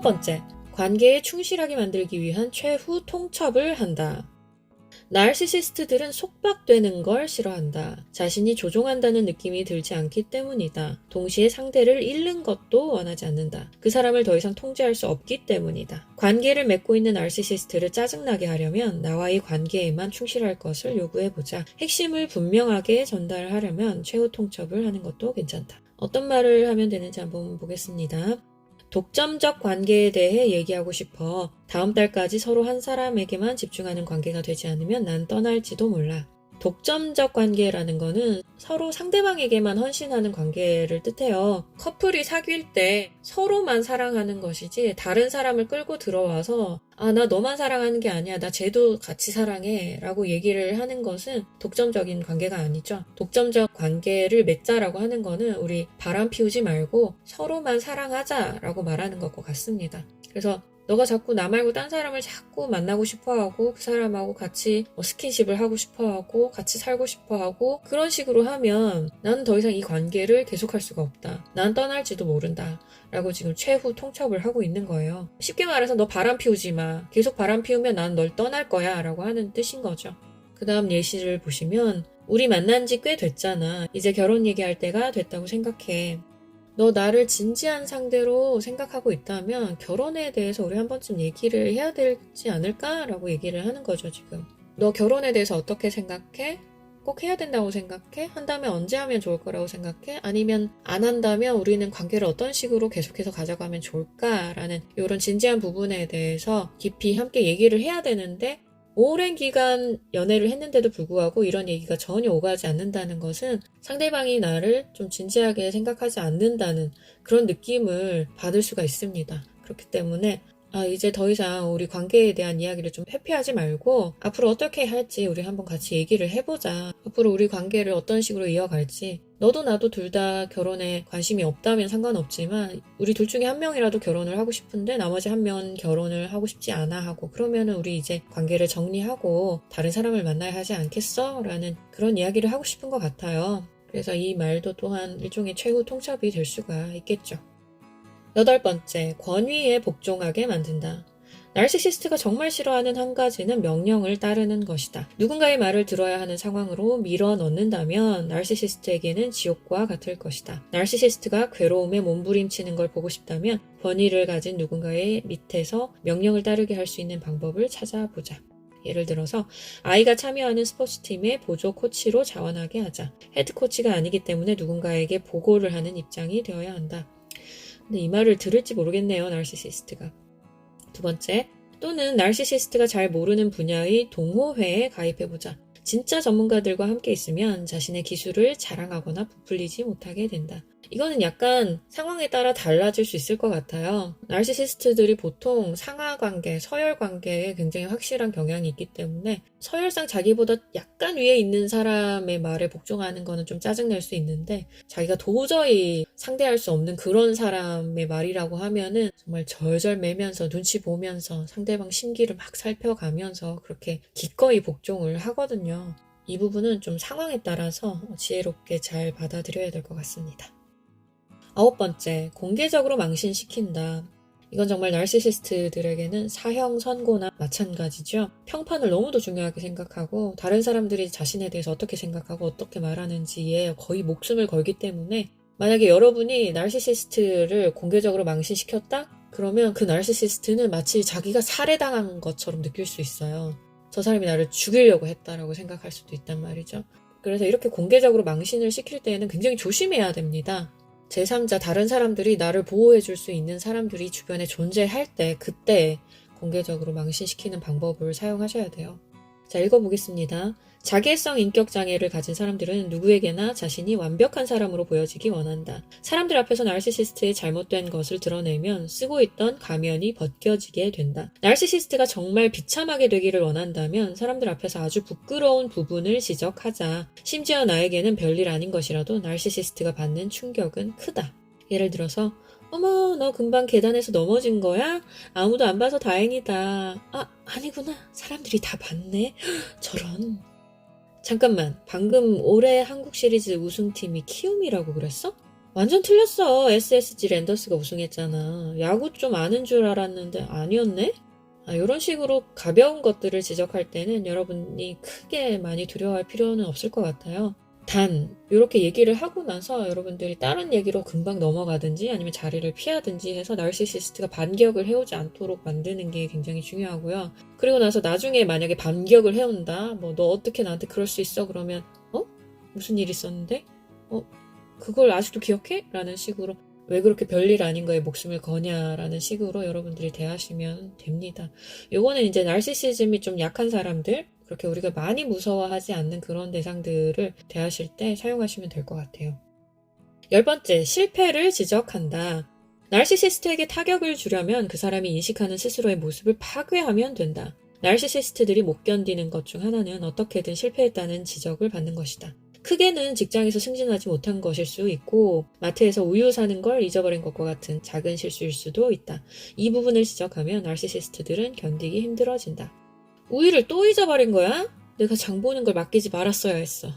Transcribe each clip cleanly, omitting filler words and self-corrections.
번째, 관계에 충실하게 만들기 위한 최후 통첩을 한다. 나르시시스트들은 속박되는 걸 싫어한다. 자신이 조종한다는 느낌이 들지 않기 때문이다. 동시에 상대를 잃는 것도 원하지 않는다. 그 사람을 더 이상 통제할 수 없기 때문이다. 관계를 맺고 있는 나르시시스트를 짜증나게 하려면 나와의 관계에만 충실할 것을 요구해보자. 핵심을 분명하게 전달하려면 최후 통첩을 하는 것도 괜찮다. 어떤 말을 하면 되는지 한번 보겠습니다. 독점적 관계에 대해 얘기하고 싶어. 다음 달까지 서로 한 사람에게만 집중하는 관계가 되지 않으면 난 떠날지도 몰라. 독점적 관계라는 거는 서로 상대방에게만 헌신하는 관계를 뜻해요. 커플이 사귈 때 서로만 사랑하는 것이지 다른 사람을 끌고 들어와서 나 너만 사랑하는 게 아니야. 나 쟤도 같이 사랑해. 라고 얘기를 하는 것은 독점적인 관계가 아니죠. 독점적 관계를 맺자라고 하는 거는 우리 바람 피우지 말고 서로만 사랑하자라고 말하는 것과 같습니다. 그래서 너가 자꾸 나 말고 딴 사람을 자꾸 만나고 싶어하고 그 사람하고 같이 스킨십을 하고 싶어하고 같이 살고 싶어하고 그런 식으로 하면 나는 더 이상 이 관계를 계속할 수가 없다. 난 떠날지도 모른다. 라고 지금 최후 통첩을 하고 있는 거예요. 쉽게 말해서 너 바람 피우지 마. 계속 바람 피우면 난 널 떠날 거야. 라고 하는 뜻인 거죠. 그 다음 예시를 보시면 우리 만난 지 꽤 됐잖아. 이제 결혼 얘기할 때가 됐다고 생각해. 너 나를 진지한 상대로 생각하고 있다면 결혼에 대해서 우리 한 번쯤 얘기를 해야 되지 않을까? 라고 얘기를 하는 거죠, 지금. 너 결혼에 대해서 어떻게 생각해? 꼭 해야 된다고 생각해? 한다면 언제 하면 좋을 거라고 생각해? 아니면 안 한다면 우리는 관계를 어떤 식으로 계속해서 가져가면 좋을까? 라는 이런 진지한 부분에 대해서 깊이 함께 얘기를 해야 되는데 오랜 기간 연애를 했는데도 불구하고 이런 얘기가 전혀 오가지 않는다는 것은 상대방이 나를 좀 진지하게 생각하지 않는다는 그런 느낌을 받을 수가 있습니다. 그렇기 때문에 이제 더 이상 우리 관계에 대한 이야기를 좀 회피하지 말고 앞으로 어떻게 할지 우리 한번 같이 얘기를 해보자. 앞으로 우리 관계를 어떤 식으로 이어갈지. 너도 나도 둘 다 결혼에 관심이 없다면 상관없지만 우리 둘 중에 한 명이라도 결혼을 하고 싶은데 나머지 한 명은 결혼을 하고 싶지 않아 하고 그러면은 우리 이제 관계를 정리하고 다른 사람을 만나야 하지 않겠어? 라는 그런 이야기를 하고 싶은 것 같아요. 그래서 이 말도 또한 일종의 최후 통첩이 될 수가 있겠죠. 여덟 번째, 권위에 복종하게 만든다. 나르시시스트가 정말 싫어하는 한 가지는 명령을 따르는 것이다. 누군가의 말을 들어야 하는 상황으로 밀어 넣는다면 나르시시스트에게는 지옥과 같을 것이다. 나르시시스트가 괴로움에 몸부림치는 걸 보고 싶다면 권위를 가진 누군가의 밑에서 명령을 따르게 할 수 있는 방법을 찾아보자. 예를 들어서 아이가 참여하는 스포츠팀의 보조 코치로 자원하게 하자. 헤드 코치가 아니기 때문에 누군가에게 보고를 하는 입장이 되어야 한다. 근데 이 말을 들을지 모르겠네요, 나르시시스트가. 두 번째, 또는 나르시시스트가 잘 모르는 분야의 동호회에 가입해보자. 진짜 전문가들과 함께 있으면 자신의 기술을 자랑하거나 부풀리지 못하게 된다. 이거는 약간 상황에 따라 달라질 수 있을 것 같아요. 나르시시스트들이 보통 상하관계, 서열관계에 굉장히 확실한 경향이 있기 때문에 서열상 자기보다 약간 위에 있는 사람의 말에 복종하는 거는 좀 짜증낼 수 있는데 자기가 도저히 상대할 수 없는 그런 사람의 말이라고 하면은 정말 절절 매면서 눈치 보면서 상대방 심기를 막 살펴가면서 그렇게 기꺼이 복종을 하거든요. 이 부분은 좀 상황에 따라서 지혜롭게 잘 받아들여야 될 것 같습니다. 아홉 번째, 공개적으로 망신시킨다. 이건 정말 나르시시스트들에게는 사형 선고나 마찬가지죠. 평판을 너무도 중요하게 생각하고 다른 사람들이 자신에 대해서 어떻게 생각하고 어떻게 말하는지에 거의 목숨을 걸기 때문에 만약에 여러분이 나르시시스트를 공개적으로 망신시켰다? 그러면 그 나르시시스트는 마치 자기가 살해당한 것처럼 느낄 수 있어요. 저 사람이 나를 죽이려고 했다라고 생각할 수도 있단 말이죠. 그래서 이렇게 공개적으로 망신을 시킬 때에는 굉장히 조심해야 됩니다. 제3자 다른 사람들이 나를 보호해줄 수 있는 사람들이 주변에 존재할 때 그때 공개적으로 망신시키는 방법을 사용하셔야 돼요. 자, 읽어보겠습니다. 자기애성 인격장애를 가진 사람들은 누구에게나 자신이 완벽한 사람으로 보여지기 원한다. 사람들 앞에서 나르시시스트의 잘못된 것을 드러내면 쓰고 있던 가면이 벗겨지게 된다. 나르시시스트가 정말 비참하게 되기를 원한다면 사람들 앞에서 아주 부끄러운 부분을 지적하자. 심지어 나에게는 별일 아닌 것이라도 나르시시스트가 받는 충격은 크다. 예를 들어서 어머, 너 금방 계단에서 넘어진 거야? 아무도 안 봐서 다행이다. 아니구나. 사람들이 다 봤네. 저런. 잠깐만, 방금 올해 한국 시리즈 우승팀이 키움이라고 그랬어? 완전 틀렸어. SSG 랜더스가 우승했잖아. 야구 좀 아는 줄 알았는데 아니었네? 이런 식으로 가벼운 것들을 지적할 때는 여러분이 크게 많이 두려워할 필요는 없을 것 같아요. 단 이렇게 얘기를 하고 나서 여러분들이 다른 얘기로 금방 넘어가든지 아니면 자리를 피하든지 해서 나르시시스트가 반격을 해오지 않도록 만드는 게 굉장히 중요하고요. 그리고 나서 나중에 만약에 반격을 해온다. 뭐 너 어떻게 나한테 그럴 수 있어? 그러면 무슨 일 있었는데? 그걸 아직도 기억해? 라는 식으로 왜 그렇게 별일 아닌 거에 목숨을 거냐라는 식으로 여러분들이 대하시면 됩니다. 요거는 이제 나르시시즘이 좀 약한 사람들, 그렇게 우리가 많이 무서워하지 않는 그런 대상들을 대하실 때 사용하시면 될 것 같아요. 10번째, 실패를 지적한다. 나르시시스트에게 타격을 주려면 그 사람이 인식하는 스스로의 모습을 파괴하면 된다. 나르시시스트들이 못 견디는 것 중 하나는 어떻게든 실패했다는 지적을 받는 것이다. 크게는 직장에서 승진하지 못한 것일 수 있고 마트에서 우유 사는 걸 잊어버린 것과 같은 작은 실수일 수도 있다. 이 부분을 지적하면 나르시시스트들은 견디기 힘들어진다. 우유를 또 잊어버린 거야? 내가 장 보는 걸 맡기지 말았어야 했어.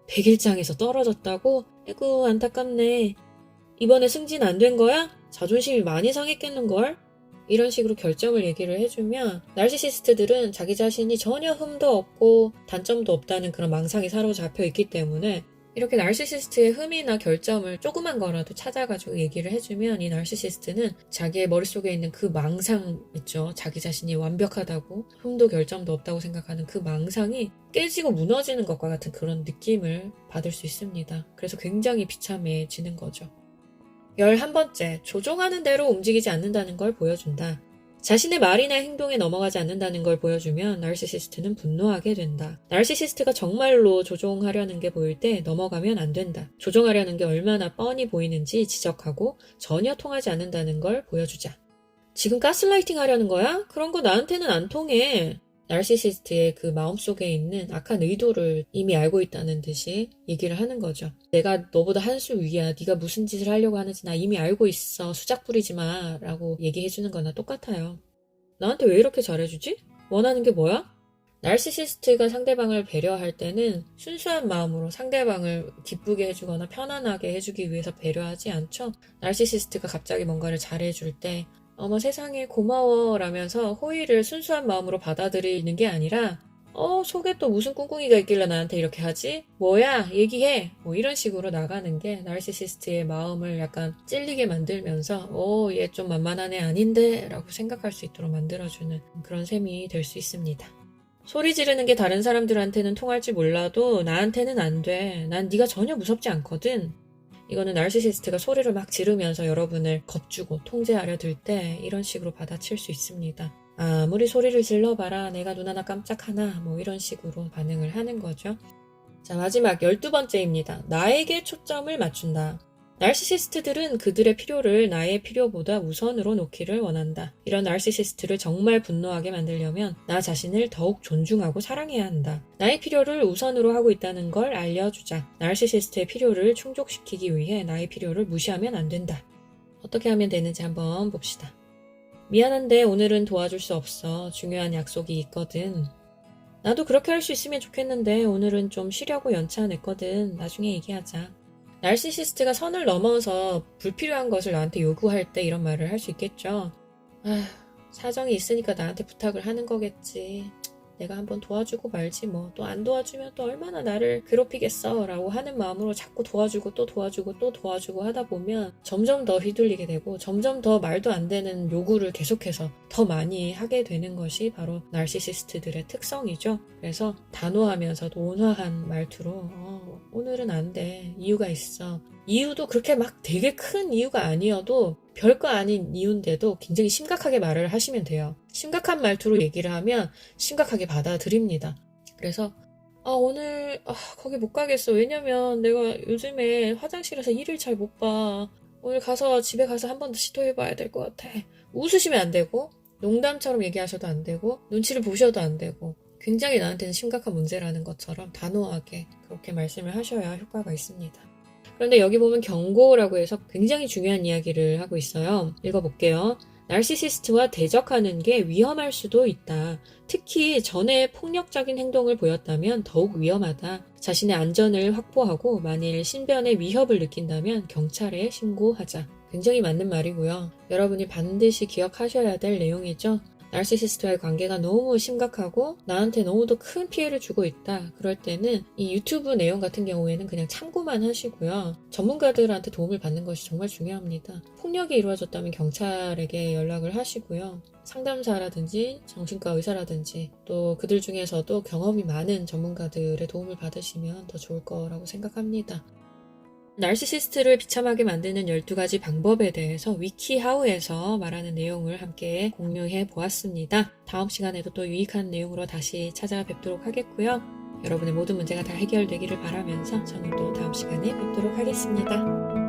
100일장에서 떨어졌다고? 아이고 안타깝네. 이번에 승진 안 된 거야? 자존심이 많이 상했겠는걸? 이런 식으로 결점을 얘기를 해주면 나르시시스트들은 자기 자신이 전혀 흠도 없고 단점도 없다는 그런 망상에 사로잡혀 있기 때문에 이렇게 나르시시스트의 흠이나 결점을 조그만 거라도 찾아가지고 얘기를 해주면 이 나르시시스트는 자기의 머릿속에 있는 그 망상 있죠. 자기 자신이 완벽하다고 흠도 결점도 없다고 생각하는 그 망상이 깨지고 무너지는 것과 같은 그런 느낌을 받을 수 있습니다. 그래서 굉장히 비참해지는 거죠. 11번째, 조종하는 대로 움직이지 않는다는 걸 보여준다. 자신의 말이나 행동에 넘어가지 않는다는 걸 보여주면 나르시시스트는 분노하게 된다. 나르시시스트가 정말로 조종하려는 게 보일 때 넘어가면 안 된다. 조종하려는 게 얼마나 뻔히 보이는지 지적하고 전혀 통하지 않는다는 걸 보여주자. 지금 가스라이팅 하려는 거야? 그런 거 나한테는 안 통해. 나르시시스트의 그 마음속에 있는 악한 의도를 이미 알고 있다는 듯이 얘기를 하는 거죠. 내가 너보다 한 수 위야. 네가 무슨 짓을 하려고 하는지 나 이미 알고 있어. 수작 부리지 마. 라고 얘기해주는 거나 똑같아요. 나한테 왜 이렇게 잘해주지? 원하는 게 뭐야? 나르시시스트가 상대방을 배려할 때는 순수한 마음으로 상대방을 기쁘게 해주거나 편안하게 해주기 위해서 배려하지 않죠. 나르시시스트가 갑자기 뭔가를 잘해줄 때 어머 세상에 고마워 라면서 호의를 순수한 마음으로 받아들이는 게 아니라 속에 또 무슨 꿍꿍이가 있길래 나한테 이렇게 하지? 뭐야 얘기해 뭐 이런 식으로 나가는 게 나르시시스트의 마음을 약간 찔리게 만들면서 얘 좀 만만한 애 아닌데 라고 생각할 수 있도록 만들어주는 그런 셈이 될 수 있습니다. 소리 지르는 게 다른 사람들한테는 통할지 몰라도 나한테는 안 돼. 난 네가 전혀 무섭지 않거든. 이거는 나르시시스트가 소리를 막 지르면서 여러분을 겁주고 통제하려 들 때 이런 식으로 받아칠 수 있습니다. 아무리 소리를 질러봐라 내가 눈 하나 깜짝하나 뭐 이런 식으로 반응을 하는 거죠. 자, 마지막 12번째입니다. 나에게 초점을 맞춘다. 나르시시스트들은 그들의 필요를 나의 필요보다 우선으로 놓기를 원한다. 이런 나르시시스트를 정말 분노하게 만들려면 나 자신을 더욱 존중하고 사랑해야 한다. 나의 필요를 우선으로 하고 있다는 걸 알려주자. 나르시시스트의 필요를 충족시키기 위해 나의 필요를 무시하면 안 된다. 어떻게 하면 되는지 한번 봅시다. 미안한데 오늘은 도와줄 수 없어. 중요한 약속이 있거든. 나도 그렇게 할 수 있으면 좋겠는데 오늘은 좀 쉬려고 연차 냈거든. 나중에 얘기하자. 나르시시스트가 선을 넘어서 불필요한 것을 나한테 요구할 때 이런 말을 할 수 있겠죠. 사정이 있으니까 나한테 부탁을 하는 거겠지. 내가 한번 도와주고 말지 뭐. 또 안 도와주면 또 얼마나 나를 괴롭히겠어 라고 하는 마음으로 자꾸 도와주고 또 도와주고 또 도와주고 하다 보면 점점 더 휘둘리게 되고 점점 더 말도 안 되는 요구를 계속해서 더 많이 하게 되는 것이 바로 나르시시스트들의 특성이죠. 그래서 단호하면서도 온화한 말투로 오늘은 안 돼. 이유가 있어. 이유도 그렇게 막 되게 큰 이유가 아니어도 별거 아닌 이유인데도 굉장히 심각하게 말을 하시면 돼요. 심각한 말투로 얘기를 하면 심각하게 받아들입니다. 그래서 오늘 거기 못 가겠어. 왜냐면 내가 요즘에 화장실에서 일을 잘 못 봐. 오늘 가서 집에 가서 한 번 더 시도해봐야 될 것 같아. 웃으시면 안 되고 농담처럼 얘기하셔도 안 되고 눈치를 보셔도 안 되고 굉장히 나한테는 심각한 문제라는 것처럼 단호하게 그렇게 말씀을 하셔야 효과가 있습니다. 그런데 여기 보면 경고라고 해서 굉장히 중요한 이야기를 하고 있어요. 읽어볼게요. 나르시시스트와 대적하는 게 위험할 수도 있다. 특히 전에 폭력적인 행동을 보였다면 더욱 위험하다. 자신의 안전을 확보하고 만일 신변의 위협을 느낀다면 경찰에 신고하자. 굉장히 맞는 말이고요. 여러분이 반드시 기억하셔야 될 내용이죠. 나르시시스트와의 관계가 너무 심각하고 나한테 너무도 큰 피해를 주고 있다. 그럴 때는 이 유튜브 내용 같은 경우에는 그냥 참고만 하시고요. 전문가들한테 도움을 받는 것이 정말 중요합니다. 폭력이 이루어졌다면 경찰에게 연락을 하시고요. 상담사라든지 정신과 의사라든지 또 그들 중에서도 경험이 많은 전문가들의 도움을 받으시면 더 좋을 거라고 생각합니다. 나르시시스트를 비참하게 만드는 12가지 방법에 대해서 위키하우에서 말하는 내용을 함께 공유해 보았습니다. 다음 시간에도 또 유익한 내용으로 다시 찾아뵙도록 하겠고요. 여러분의 모든 문제가 다 해결되기를 바라면서 저는 또 다음 시간에 뵙도록 하겠습니다.